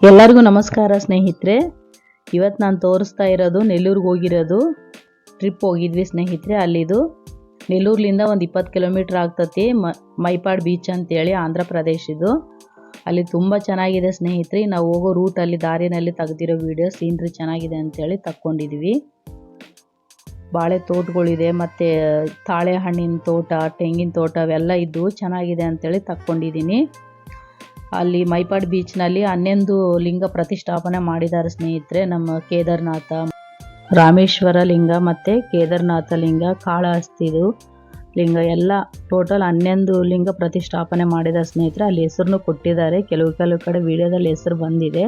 ಎಲ್ಲರಿಗೂ ನಮಸ್ಕಾರ ಸ್ನೇಹಿತರೆ. ಇವತ್ತು ನಾನು ತೋರಿಸ್ತಾ ಇರೋದು ನೆಲ್ಲೂರಿಗೆ ಹೋಗಿರೋದು ಟ್ರಿಪ್ ಹೋಗಿದ್ವಿ ಸ್ನೇಹಿತರೆ. ಅಲ್ಲಿದು ನೆಲ್ಲೂರ್ಲಿಂದ ಒಂದು 20 ಕಿಲೋಮೀಟರ್ ಆಗ್ತತಿ. ಮೈಪಾಡ್ ಬೀಚ್ ಅಂತೇಳಿ ಆಂಧ್ರ ಪ್ರದೇಶ ಇದು. ಅಲ್ಲಿ ತುಂಬ ಚೆನ್ನಾಗಿದೆ ಸ್ನೇಹಿತರೆ. ನಾವು ಹೋಗೋ ರೂಟಲ್ಲಿ ದಾರಿನಲ್ಲಿ ತೆಗೆದಿರೋ ವಿಡಿಯೋ ಸೀನ್ರಿ ಚೆನ್ನಾಗಿದೆ ಅಂತೇಳಿ ತಕ್ಕೊಂಡಿದ್ವಿ. ಬಾಳೆ ತೋಟಗಳಿದೆ ಮತ್ತು ತಾಳೆ ಹಣ್ಣಿನ ತೋಟ, ತೆಂಗಿನ ತೋಟ ಅವೆಲ್ಲ ಇದ್ದು ಚೆನ್ನಾಗಿದೆ ಅಂತೇಳಿ ತಕ್ಕೊಂಡಿದ್ದೀನಿ. ಅಲ್ಲಿ ಮೈಪಾಡ್ ಬೀಚ್ನಲ್ಲಿ 11 ಲಿಂಗ ಪ್ರತಿಷ್ಠಾಪನೆ ಮಾಡಿದ್ದಾರೆ ಸ್ನೇಹಿತರೆ. ನಮ್ಮ ಕೇದಾರನಾಥ, ರಾಮೇಶ್ವರ ಲಿಂಗ ಮತ್ತು ಕೇದಾರನಾಥ ಲಿಂಗ, ಕಾಳಹಸ್ತಿದು ಲಿಂಗ ಎಲ್ಲ ಟೋಟಲ್ 11 ಲಿಂಗ ಪ್ರತಿಷ್ಠಾಪನೆ ಮಾಡಿದ್ದಾರೆ ಸ್ನೇಹಿತರೆ. ಅಲ್ಲಿ ಹೆಸರನ್ನು ಕೊಟ್ಟಿದ್ದಾರೆ. ಕೆಲವು ಕಡೆ ವಿಡಿಯೋದಲ್ಲಿ ಹೆಸರು ಬಂದಿದೆ.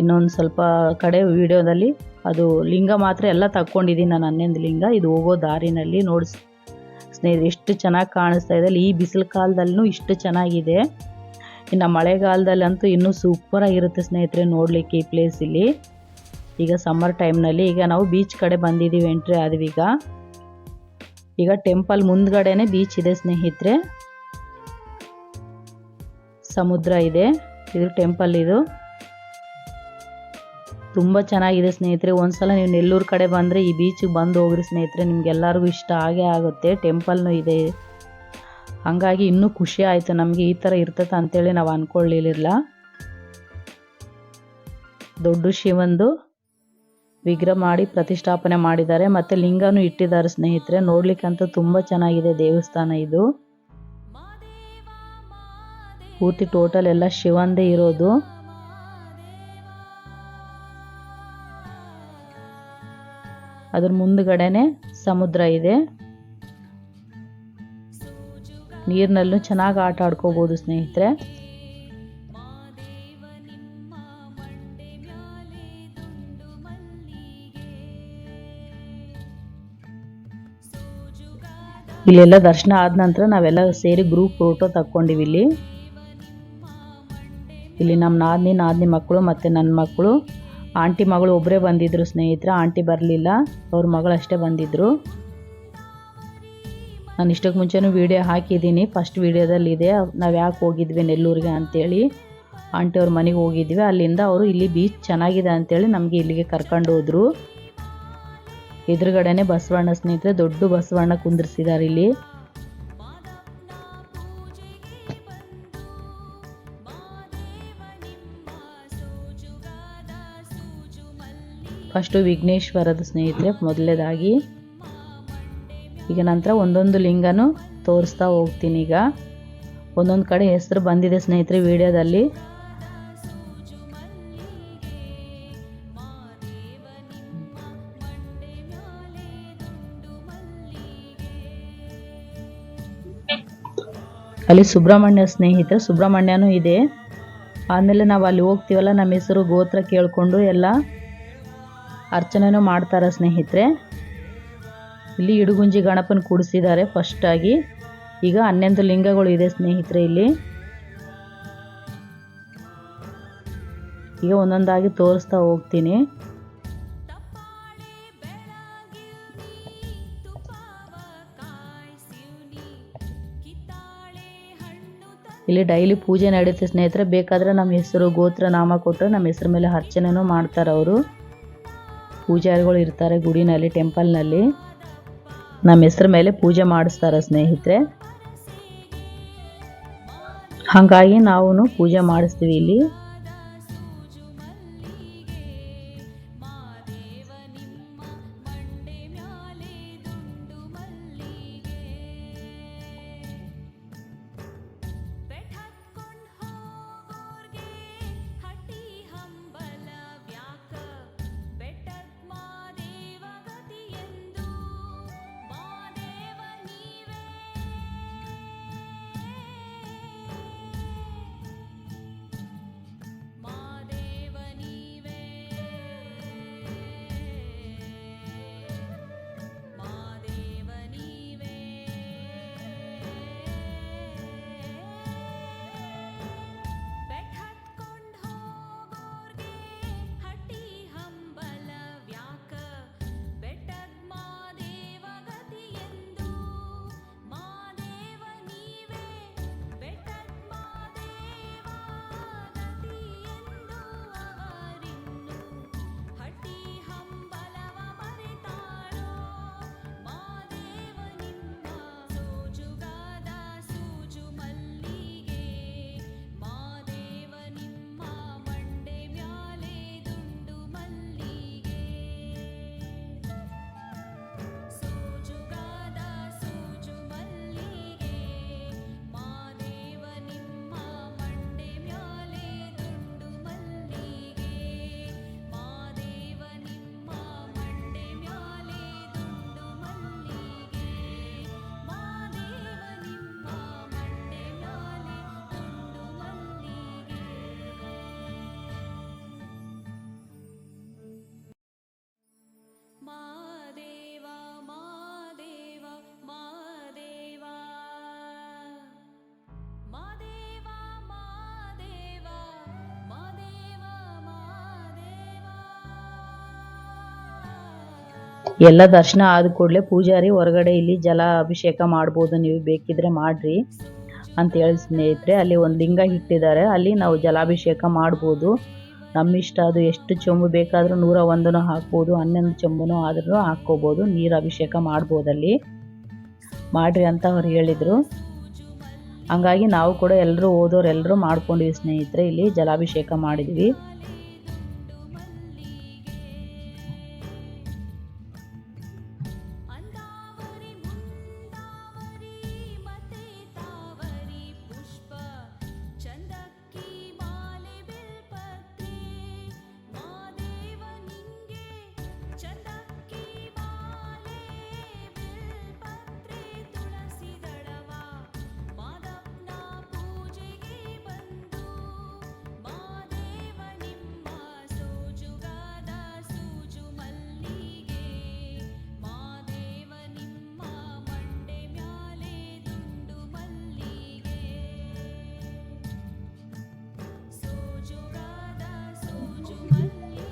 ಇನ್ನೊಂದು ಸ್ವಲ್ಪ ಕಡೆ ವಿಡಿಯೋದಲ್ಲಿ ಅದು ಲಿಂಗ ಮಾತ್ರ ಎಲ್ಲ ತಕ್ಕೊಂಡಿದ್ದೀನಿ ನಾನು. 11 ಲಿಂಗ ಇದು ಹೋಗೋ ದಾರಿನಲ್ಲಿ ನೋಡಿ ಸ್ನೇಹಿತರೆ ಎಷ್ಟು ಚೆನ್ನಾಗಿ ಕಾಣಿಸ್ತಾ ಇದೆ. ಈ ಬಿಸಿಲು ಕಾಲದಲ್ಲೂ ಇಷ್ಟು ಚೆನ್ನಾಗಿದೆ. ಇನ್ನು ಮಳೆಗಾಲದಲ್ಲಂತೂ ಇನ್ನೂ ಸೂಪರಾಗಿರುತ್ತೆ ಸ್ನೇಹಿತರೆ ನೋಡಲಿಕ್ಕೆ ಈ ಪ್ಲೇಸ್. ಇಲ್ಲಿ ಈಗ ಸಮ್ಮರ್ ಟೈಮ್ನಲ್ಲಿ ಈಗ ನಾವು ಬೀಚ್ ಕಡೆ ಬಂದಿದ್ದೀವಿ, ಎಂಟ್ರಿ ಆದ್ವಿ. ಈಗ ಟೆಂಪಲ್ ಮುಂದ್ಗಡೆನೆ ಬೀಚ್ ಇದೆ ಸ್ನೇಹಿತರೆ. ಸಮುದ್ರ ಇದೆ. ಇದು ಟೆಂಪಲ್. ಇದು ತುಂಬ ಚೆನ್ನಾಗಿದೆ ಸ್ನೇಹಿತರೆ. ಒಂದ್ಸಲ ನೀವು ನೆಲ್ಲೂರು ಕಡೆ ಬಂದರೆ ಈ ಬೀಚಿಗೆ ಬಂದು ಹೋಗ್ರಿ ಸ್ನೇಹಿತರೆ. ನಿಮ್ಗೆಲ್ಲರಿಗೂ ಇಷ್ಟ ಆಗೇ ಆಗುತ್ತೆ. ಟೆಂಪಲ್ನೂ ಇದೆ. ಹಾಗಾಗಿ ಇನ್ನೂ ಖುಷಿ ಆಯಿತು ನಮಗೆ. ಈ ಥರ ಇರ್ತದೆ ಅಂತೇಳಿ ನಾವು ಅಂದ್ಕೊಳ್ಳಿಲ್ಲ. ದೊಡ್ಡ ಶಿವಂದು ವಿಗ್ರಹ ಮಾಡಿ ಪ್ರತಿಷ್ಠಾಪನೆ ಮಾಡಿದ್ದಾರೆ. ಮತ್ತು ಲಿಂಗನೂ ಇಟ್ಟಿದ್ದಾರೆ ಸ್ನೇಹಿತರೆ. ನೋಡ್ಲಿಕ್ಕಂತೂ ತುಂಬ ಚೆನ್ನಾಗಿದೆ ದೇವಸ್ಥಾನ ಇದು. ಪೂರ್ತಿ ಟೋಟಲ್ ಎಲ್ಲ ಶಿವಂದೇ ಇರೋದು. ಅದ್ರ ಮುಂದ್ಗಡೆನೆ ಸಮುದ್ರ ಇದೆ. ನೀರಿನಲ್ಲೂ ಚೆನ್ನಾಗಿ ಆಟ ಆಡ್ಕೋಬೋದು ಸ್ನೇಹಿತರೆ. ಇಲ್ಲೆಲ್ಲ ದರ್ಶನ ಆದ ನಂತರ ನಾವೆಲ್ಲ ಸೇರಿ ಗ್ರೂಪ್ ಫೋಟೋ ತಕ್ಕೊಂಡಿವಿ. ಇಲ್ಲಿ ನಮ್ಮ ನಾದಿನಿ ಮಕ್ಕಳು ಮತ್ತು ನನ್ನ ಮಕ್ಕಳು, ಆಂಟಿ ಮಗಳು ಒಬ್ಬರೇ ಬಂದಿದ್ರು ಸ್ನೇಹಿತರೆ. ಆಂಟಿ ಬರಲಿಲ್ಲ, ಅವ್ರ ಮಗಳು ಅಷ್ಟೇ ಬಂದಿದ್ರು. ನಾನು ಇಷ್ಟಕ್ಕೆ ಮುಂಚೆನೂ ವಿಡಿಯೋ ಹಾಕಿದ್ದೀನಿ. ಫಸ್ಟ್ ವಿಡಿಯೋದಲ್ಲಿ ಇದೆ ನಾವು ಯಾಕೆ ಹೋಗಿದ್ವಿ ನೆಲ್ಲೂರಿಗೆ ಅಂತೇಳಿ. ಆಂಟಿ ಅವ್ರ ಮನೆಗೆ ಹೋಗಿದ್ವಿ. ಅಲ್ಲಿಂದ ಅವರು ಇಲ್ಲಿ ಬೀಚ್ ಚೆನ್ನಾಗಿದೆ ಅಂತೇಳಿ ನಮಗೆ ಇಲ್ಲಿಗೆ ಕರ್ಕೊಂಡು ಹೋದ್ರು. ಎದುರುಗಡೆನೆ ಬಸವಣ್ಣ ಸ್ನೇಹಿತರೆ, ದೊಡ್ಡ ಬಸವಣ್ಣ ಕುಂದಿರ್ಸಿದ್ದಾರೆ ಇಲ್ಲಿ. ಫಸ್ಟು ವಿಘ್ನೇಶ್ವರದ ಸ್ನೇಹಿತರೆ ಮೊದಲೇದಾಗಿ. ಈಗ ನಂತರ ಒಂದೊಂದು ಲಿಂಗನೂ ತೋರಿಸ್ತಾ ಹೋಗ್ತೀನಿ. ಈಗ ಒಂದೊಂದು ಕಡೆ ಹೆಸರು ಬಂದಿದೆ ಸ್ನೇಹಿತರೆ ವಿಡಿಯೋದಲ್ಲಿ. ಅಲ್ಲಿ ಸುಬ್ರಹ್ಮಣ್ಯ ಸ್ನೇಹಿತರೆ, ಸುಬ್ರಹ್ಮಣ್ಯನೂ ಇದೆ. ಆಮೇಲೆ ನಾವು ಅಲ್ಲಿ ಹೋಗ್ತೀವಲ್ಲ, ನಮ್ಮ ಹೆಸರು ಗೋತ್ರ ಕೇಳಿಕೊಂಡು ಎಲ್ಲ ಅರ್ಚನೆನೂ ಮಾಡ್ತಾರೆ ಸ್ನೇಹಿತರೆ. ಇಲ್ಲಿ ಇಡುಗುಂಜಿ ಗಣಪನ ಕೂಡಿಸಿದ್ದಾರೆ ಫಸ್ಟ್ ಆಗಿ. ಈಗ 11 ಲಿಂಗಗಳು ಇದೆ ಸ್ನೇಹಿತರೆ ಇಲ್ಲಿ. ಈಗ ಒಂದೊಂದಾಗಿ ತೋರಿಸ್ತಾ ಹೋಗ್ತೀನಿ. ಇಲ್ಲಿ ಡೈಲಿ ಪೂಜೆ ನಡೆಯುತ್ತೆ ಸ್ನೇಹಿತರೆ. ಬೇಕಾದರೆ ನಮ್ಮ ಹೆಸರು ಗೋತ್ರ ನಾಮ ಕೊಟ್ಟರೆ ನಮ್ಮ ಹೆಸರು ಮೇಲೆ ಅರ್ಚನೆನೂ ಮಾಡ್ತಾರೆ ಅವರು. ಪೂಜಾರಿಗಳು ಇರ್ತಾರೆ ಗುಡಿನಲ್ಲಿ, ಟೆಂಪಲ್ನಲ್ಲಿ. ನಮ್ಮ ಹೆಸರು ಮೇಲೆ ಪೂಜೆ ಮಾಡಿಸ್ತಾರೆ ಸ್ನೇಹಿತರೆ. ಹಾಗಾಗಿ ನಾವು ಪೂಜೆ ಮಾಡಿಸ್ತೀವಿ ಇಲ್ಲಿ. ಎಲ್ಲ ದರ್ಶನ ಆದ ಕೂಡಲೇ ಪೂಜಾರಿ ಹೊರಗಡೆ ಇಲ್ಲಿ ಜಲ ಅಭಿಷೇಕ ಮಾಡ್ಬೋದು, ನೀವು ಬೇಕಿದ್ರೆ ಮಾಡ್ರಿ ಅಂತ ಹೇಳಿ ಸ್ನೇಹಿತರೆ. ಅಲ್ಲಿ ಒಂದು ಲಿಂಗ ಇಟ್ಟಿದ್ದಾರೆ, ಅಲ್ಲಿ ನಾವು ಜಲಾಭಿಷೇಕ ಮಾಡ್ಬೋದು. ನಮ್ಮ ಇಷ್ಟ, ಅದು ಎಷ್ಟು ಚೊಂಬು ಬೇಕಾದರೂ 101 ಹಾಕ್ಬೋದು, 11 ಚೊಂಬುನೂ ಆದ್ರೂ ಹಾಕ್ಕೋಬೋದು, ನೀರು ಅಭಿಷೇಕ ಮಾಡ್ಬೋದಲ್ಲಿ ಮಾಡ್ರಿ ಅಂತ ಅವ್ರು ಹೇಳಿದರು. ಹಂಗಾಗಿ ನಾವು ಕೂಡ ಎಲ್ಲರೂ ಹೋದೋರೆಲ್ಲರೂ ಮಾಡ್ಕೊಂಡಿವಿ ಸ್ನೇಹಿತರೆ. ಇಲ್ಲಿ ಜಲಾಭಿಷೇಕ ಮಾಡಿದ್ವಿ.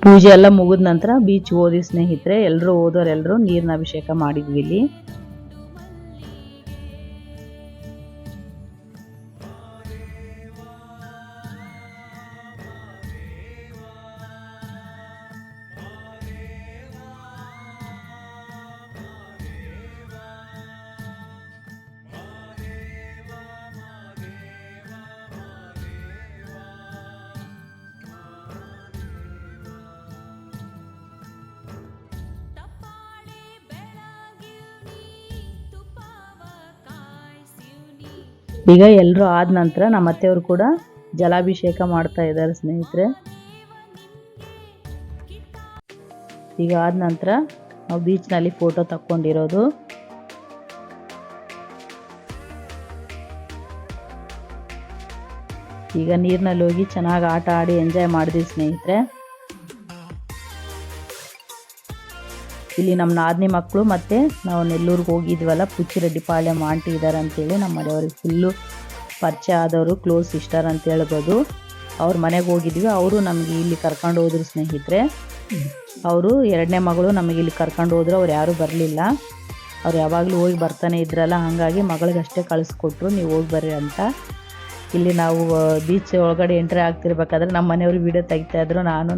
ಪೂಜೆ ಎಲ್ಲ ಮುಗಿದ ನಂತರ ಬೀಚ್ ಹೋದ್ವಿ ಸ್ನೇಹಿತರೆ. ಎಲ್ಲರೂ ಹೋದೋರೆಲ್ಲರೂ ನೀರಿನ ಅಭಿಷೇಕ ಮಾಡಿದ್ವಿ ಇಲ್ಲಿ. ಈಗ ಎಲ್ಲರೂ ಆದ ನಂತರ ನಮ್ಮ ಅತ್ತೆಯವರು ಕೂಡ ಜಲಾಭಿಷೇಕ ಮಾಡ್ತಾ ಇದ್ದಾರೆ ಸ್ನೇಹಿತರೆ. ಈಗ ಆದ ನಂತರ ನಾವು ಬೀಚ್ನಲ್ಲಿ ಫೋಟೋ ತಕ್ಕೊಂಡಿರೋದು. ಈಗ ನೀರಿನಲ್ಲಿ ಹೋಗಿ ಚೆನ್ನಾಗಿ ಆಟ ಆಡಿ ಎಂಜಾಯ್ ಮಾಡಿದ್ವಿ ಸ್ನೇಹಿತರೆ. ಇಲ್ಲಿ ನಮ್ಮ ನಾದಿನಿ ಮಕ್ಕಳು ಮತ್ತು ನಾವು ನೆಲ್ಲೂರಿಗೆ ಹೋಗಿದ್ವಲ್ಲ, ಪುಚ್ಚಿರೆಡ್ಡಿಪಾಳ್ಯಂ ಆಂಟಿ ಇದ್ದಾರೆ ಅಂತೇಳಿ ನಮ್ಮ ಮನೆಯವ್ರಿಗೆ ಫುಲ್ಲು ಪರಿಚಯ ಆದವರು, ಕ್ಲೋಸ್ ಸಿಸ್ಟರ್ ಅಂತ ಹೇಳ್ಬೋದು. ಅವ್ರ ಮನೆಗೆ ಹೋಗಿದ್ವಿ. ಅವರು ನಮಗೆ ಇಲ್ಲಿ ಕರ್ಕೊಂಡು ಹೋದ್ರು ಸ್ನೇಹಿತರೆ. ಅವರು 2ನೇ ಮಗಳು ನಮಗೆ ಇಲ್ಲಿ ಕರ್ಕೊಂಡು ಹೋದ್ರು. ಅವ್ರು ಯಾರೂ ಬರಲಿಲ್ಲ, ಅವ್ರು ಯಾವಾಗಲೂ ಹೋಗಿ ಬರ್ತಾನೆ ಇದ್ರಲ್ಲ, ಹಾಗಾಗಿ ಮಗಳಿಗಷ್ಟೇ ಕಳಿಸ್ಕೊಟ್ರು, ನೀವು ಹೋಗಿ ಬರ್ರಿ ಅಂತ. ಇಲ್ಲಿ ನಾವು ಬೀಚ್ ಒಳಗಡೆ ಎಂಟ್ರಿ ಆಗ್ತಿರ್ಬೇಕಾದ್ರೆ ನಮ್ಮ ಮನೆಯವರು ವಿಡಿಯೋ ತೆಗಿತಾಯಿದ್ರು. ನಾನು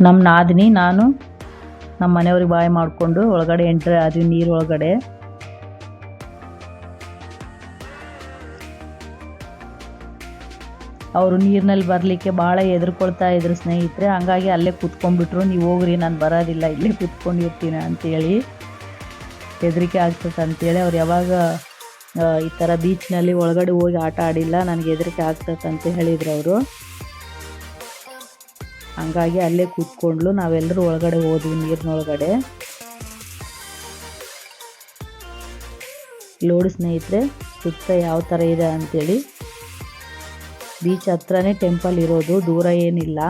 ನಮ್ಮ ನಾದಿನಿ ನಾನು ನಮ್ಮ ಮನೆಯವ್ರಿಗೆ ಬಾಯ್ ಮಾಡಿಕೊಂಡು ಒಳಗಡೆ ಎಂಟ್ರಿ ಆದ್ವಿ ನೀರು ಒಳಗಡೆ. ಅವರು ನೀರಿನಲ್ಲಿ ಬರಲಿಕ್ಕೆ ಭಾಳ ಹೆದರ್ಕೊಳ್ತಾ ಇದ್ರು ಸ್ನೇಹಿತರೆ. ಹಂಗಾಗಿ ಅಲ್ಲೇ ಕೂತ್ಕೊಂಡ್ಬಿಟ್ರು, ನೀವು ಹೋಗ್ರಿ ನಾನು ಬರೋದಿಲ್ಲ, ಇಲ್ಲೇ ಕೂತ್ಕೊಂಡಿರ್ತೀನಿ ಅಂತೇಳಿ. ಹೆದರಿಕೆ ಆಗ್ತದೆ ಅಂತೇಳಿ ಅವ್ರು ಯಾವಾಗ ಈ ಥರ ಬೀಚ್ನಲ್ಲಿ ಒಳಗಡೆ ಹೋಗಿ ಆಟ ಆಡಿಲ್ಲ, ನನಗೆ ಹೆದರಿಕೆ ಆಗ್ತದೆ ಅಂತ ಹೇಳಿದ್ರು ಅವರು. ಹಂಗಾಗಿ ಅಲ್ಲೇ ಕೂತ್ಕೊಂಡ್ಲು. ನಾವೆಲ್ಲರೂ ಒಳಗಡೆ ಹೋದ್ವಿ ನೀರಿನೊಳಗಡೆ. ನೋಡಿ ಸ್ನೇಹಿತರೆ ಸುತ್ತ ಯಾವ ಥರ ಇದೆ ಅಂತೇಳಿ. ಬೀಚ್ ಹತ್ರನೇ ಟೆಂಪಲ್ ಇರೋದು, ದೂರ ಏನಿಲ್ಲ.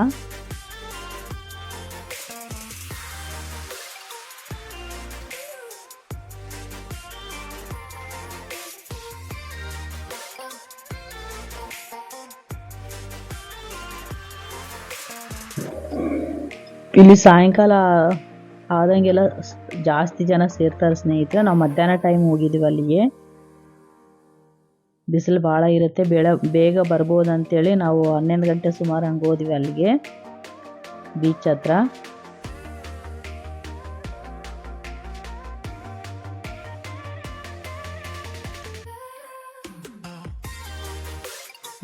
ಇಲ್ಲಿ ಸಾಯಂಕಾಲ ಆದಂಗೆಲ್ಲ ಜಾಸ್ತಿ ಜನ ಸೇರ್ತಾರೆ ಸ್ನೇಹಿತರೆ. ನಾವು ಮಧ್ಯಾಹ್ನ ಟೈಮ್ ಹೋಗಿದ್ದೀವಿ ಅಲ್ಲಿಗೆ. ಬಿಸಿಲು ಭಾಳ ಇರುತ್ತೆ, ಬೇಗ ಬರ್ಬೋದು ಅಂತೇಳಿ ನಾವು 11 ಗಂಟೆ ಸುಮಾರು ಹಂಗೆ ಹೋದ್ವಿ ಅಲ್ಲಿಗೆ ಬೀಚ್ ಹತ್ರ.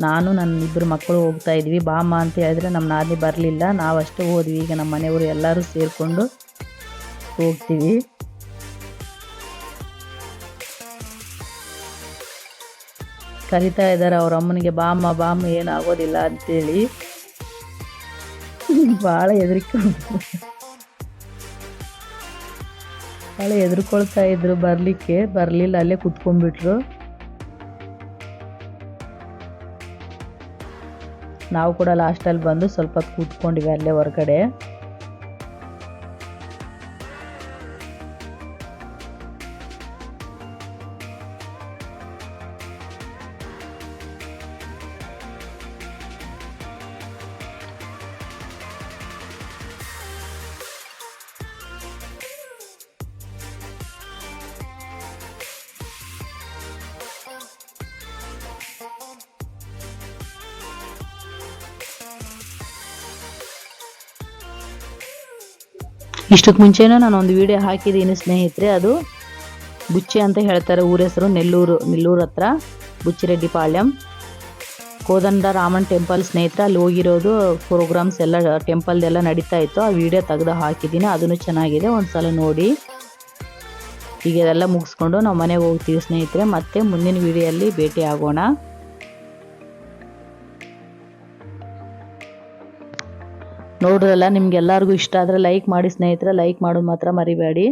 ನಾನು ನನ್ನ 2 ಮಕ್ಕಳು ಹೋಗ್ತಾ ಇದ್ವಿ. ಬಾಮ್ಮ ಅಂತ ಹೇಳಿದ್ರೆ ನಮ್ಮ ನಾದಿನಿ ಬರಲಿಲ್ಲ, ನಾವಷ್ಟೇ ಹೋದ್ವಿ. ಈಗ ನಮ್ಮ ಮನೆಯವರು ಎಲ್ಲರೂ ಸೇರಿಕೊಂಡು ಹೋಗ್ತೀವಿ. ಕರಿತಾ ಇದ್ದಾರೆ ಅವ್ರ ಅಮ್ಮನಿಗೆ, ಬಾಮ್ಮ ಏನಾಗೋದಿಲ್ಲ ಅಂತೇಳಿ. ಭಾಳ ಹೆದರ್ಕೊಳ್ತಾ ಇದ್ರು, ಬರಲಿಲ್ಲ, ಅಲ್ಲೇ ಕುತ್ಕೊಂಡ್ಬಿಟ್ರು. ನಾವು ಕೂಡ ಲಾಸ್ಟಲ್ಲಿ ಬಂದು ಸ್ವಲ್ಪ ಹೊತ್ತು ಕೂತ್ಕೊಂಡಿವಿ ಅಲ್ಲೇ ಹೊರಗಡೆ. ಇಷ್ಟಕ್ಕೆ ಮುಂಚೆನೂ ನಾನು ಒಂದು ವಿಡಿಯೋ ಹಾಕಿದ್ದೀನಿ ಸ್ನೇಹಿತರೆ, ಅದು ಬುಚ್ಚಿ ಅಂತ ಹೇಳ್ತಾರೆ ಊರ ಹೆಸರು, ನೆಲ್ಲೂರು ಹತ್ರ ಬುಚ್ಚಿರೆಡ್ಡಿಪಾಳ್ಯಂ. ಕೋದಂಡ ರಾಮನ್ ಟೆಂಪಲ್ ಸ್ನೇಹಿತರೆ, ಅಲ್ಲಿ ಹೋಗಿರೋದು ಪ್ರೋಗ್ರಾಮ್ಸ್ ಎಲ್ಲ ಟೆಂಪಲ್ದೆಲ್ಲ ನಡೀತಾ ಇತ್ತು. ಆ ವಿಡಿಯೋ ತೆಗೆದು ಹಾಕಿದ್ದೀನಿ, ಅದನ್ನು ಚೆನ್ನಾಗಿದೆ, ಒಂದ್ಸಲ ನೋಡಿ. ಈಗ ಇದೆಲ್ಲ ಮುಗಿಸ್ಕೊಂಡು ನಾವು ಮನೆಗೆ ಹೋಗ್ತೀವಿ ಸ್ನೇಹಿತರೆ. ಮತ್ತೆ ಮುಂದಿನ ವಿಡಿಯೋಲ್ಲಿ ಭೇಟಿ ಆಗೋಣ. ನೋಡ್ರಲ್ಲ, ನಿಮ್ಗೆಲ್ಲರಿಗೂ ಇಷ್ಟ ಆದರೆ ಲೈಕ್ ಮಾಡಿ ಸ್ನೇಹಿತರೆ, ಲೈಕ್ ಮಾಡೋದು ಮಾತ್ರ ಮರಿಬೇಡಿ.